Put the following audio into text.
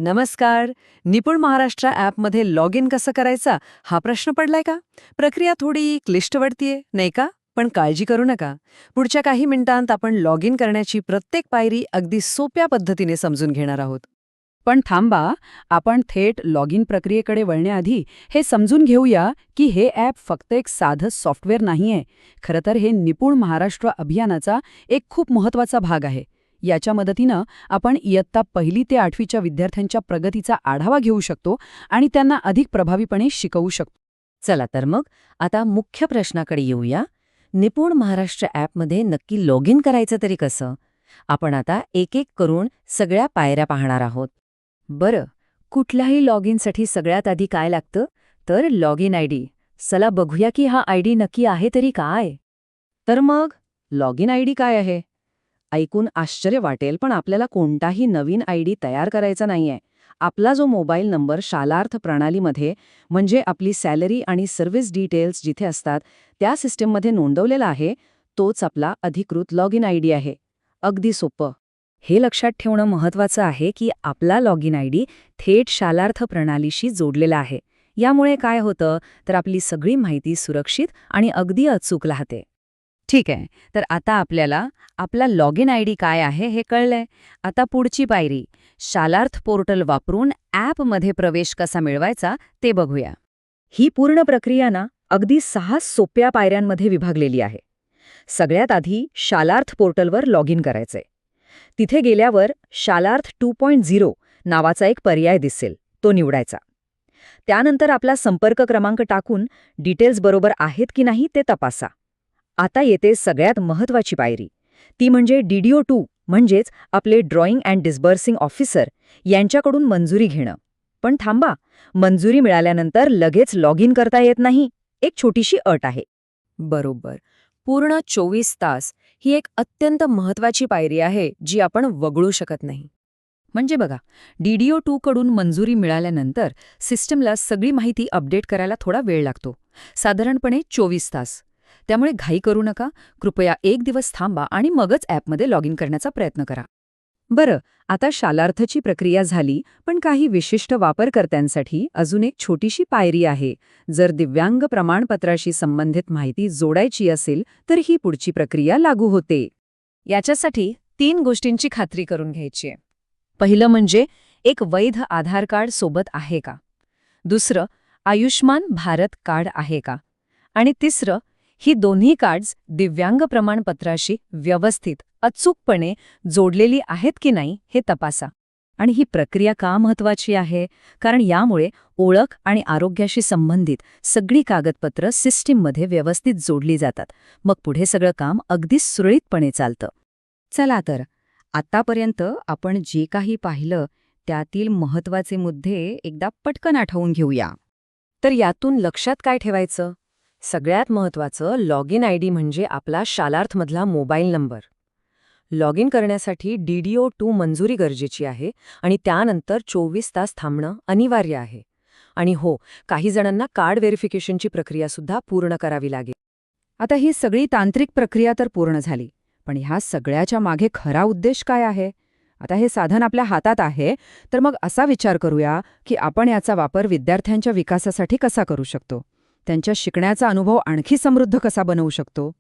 नमस्कार. निपुण महाराष्ट्र ॲपमध्ये लॉग इन कसं करायचा हा प्रश्न पडलाय का? प्रक्रिया थोडी क्लिष्ट वाटतेय, नाही का? पण काळजी करू नका. पुढच्या काही मिनिटांत आपण लॉग इन करण्याची प्रत्येक पायरी अगदी सोप्या पद्धतीने समजून घेणार आहोत. पण थांबा, आपण थेट लॉग इन प्रक्रियेकडे वळण्याआधी हे समजून घेऊया की हे ॲप फक्त एक साधं सॉफ्टवेअर नाहीये. खरं तर हे निपुण महाराष्ट्र अभियानाचा एक खूप महत्त्वाचा भाग आहे. याच्या मदतीनं आपण इयत्ता 1ली ते 8वीच्या विद्यार्थ्यांच्या प्रगतीचा आढावा घेऊ शकतो आणि त्यांना अधिक प्रभावीपणे शिकवू शकतो. चला तर मग आता मुख्य प्रश्नाकडे येऊया. निपुण महाराष्ट्र ॲपमध्ये नक्की लॉग इन करायचं तरी कसं? आपण आता एक एक करून सगळ्या पायऱ्या पाहणार आहोत. बरं, कुठल्याही लॉग इनसाठी सगळ्यात आधी काय लागतं? तर लॉग इन आयडी. चला बघूया की हा आयडी नक्की आहे तरी काय. तर मग लॉग इन आयडी काय आहे? ऐकून आश्चर्य वाटेल, पण आपल्याला कोणताही नवीन आयडी तयार करायचा नाहीये. आपला जो मोबाईल नंबर शालार्थ प्रणालीमध्ये, म्हणजे आपली सॅलरी आणि सर्व्हिस डिटेल्स जिथे असतात त्या सिस्टीममध्ये नोंदवलेला आहे, तोच आपला अधिकृत लॉग इन आयडी आहे. अगदी सोपं. हे लक्षात ठेवणं महत्त्वाचं आहे की आपला लॉग इन आयडी थेट शालार्थ प्रणालीशी जोडलेला आहे. यामुळे काय होतं तर आपली सगळी माहिती सुरक्षित आणि अगदी अचूक राहते. ठीक आहे, तर आता आपल्याला आपला लॉग इन आयडी काय आहे हे कळलंय. आता पुढची पायरी, शालार्थ पोर्टल वापरून ॲपमध्ये प्रवेश कसा मिळवायचा ते बघूया. ही पूर्ण प्रक्रिया ना अगदी 6 सोप्या पायऱ्यांमध्ये विभागलेली आहे. सगळ्यात आधी शालार्थ पोर्टलवर लॉग इन करायचंय. तिथे गेल्यावर शालार्थ 2.0 नावाचा एक पर्याय दिसेल, तो निवडायचा. त्यानंतर आपला संपर्क क्रमांक टाकून डिटेल्स बरोबर आहेत की नाही ते तपासा. आता येते सगळ्यात महत्त्वाची पायरी, ती म्हणजे DDO2 म्हणजेच आपले ड्रॉइंग अँड डिस्बर्सिंग ऑफिसर यांच्याकडून मंजुरी घेणं. पण थांबा, मंजुरी मिळाल्यानंतर लगेच लॉग इन करता येत नाही. एक छोटीशी अट आहे. बरोबर. पूर्ण 24 तास ही एक अत्यंत महत्त्वाची पायरी आहे जी आपण वगळू शकत नाही. म्हणजे बघा, DDO2 कडून मंजुरी मिळाल्यानंतर सिस्टमला सगळी माहिती अपडेट करायला थोडा वेळ लागतो, साधारणपणे 24 तास. त्यामुळे घाई करू नका. कृपया एक दिवस थांबा आणि मगच ॲपमध्ये लॉग इन करण्याचा प्रयत्न करा. बरं, आता शालार्थची प्रक्रिया झाली, पण काही विशिष्ट वापरकर्त्यांसाठी अजून एक छोटीशी पायरी आहे. जर दिव्यांग प्रमाणपत्राशी संबंधित माहिती जोडायची असेल तर ही पुढची प्रक्रिया लागू होते. याच्यासाठी 3 गोष्टींची खात्री करून घ्यायची आहे. पहिलं म्हणजे एक वैध आधार कार्ड सोबत आहे का? दुसरं, आयुष्मान भारत कार्ड आहे का? आणि तिसरं, ही दोन्ही कार्ड्स दिव्यांग प्रमाणपत्राशी व्यवस्थित, अचूकपणे जोडलेली आहेत की नाही हे तपासा. आणि ही प्रक्रिया का महत्त्वाची आहे? कारण यामुळे ओळख आणि आरोग्याशी संबंधित सगळी कागदपत्रं सिस्टीममध्ये व्यवस्थित जोडली जातात. मग पुढे सगळं काम अगदी सुरळीतपणे चालतं. चला तर, आतापर्यंत आपण जे काही पाहिलं त्यातील महत्त्वाचे मुद्दे एकदा पटकन आठवून घेऊया. तर यातून लक्षात काय ठेवायचं? सगळ्यात महत्त्वाचं, लॉग इन आयडी म्हणजे आपला शालार्थमधला मोबाईल नंबर. लॉग इन करण्यासाठी DDO2 मंजुरी गरजेची आहे आणि त्यानंतर 24 तास थांबणं अनिवार्य आहे. आणि हो, काही जणांना कार्ड व्हेरिफिकेशनची प्रक्रियासुद्धा पूर्ण करावी लागेल. आता ही सगळी तांत्रिक प्रक्रिया तर पूर्ण झाली, पण ह्या सगळ्याच्या मागे खरा उद्देश काय आहे? आता हे साधन आपल्या हातात आहे, तर मग असा विचार करूया की आपण याचा वापर विद्यार्थ्यांच्या विकासासाठी कसा करू शकतो, त्यांच्या शिकण्याचा अनुभव आणखी समृद्ध कसा बनवू शकतो.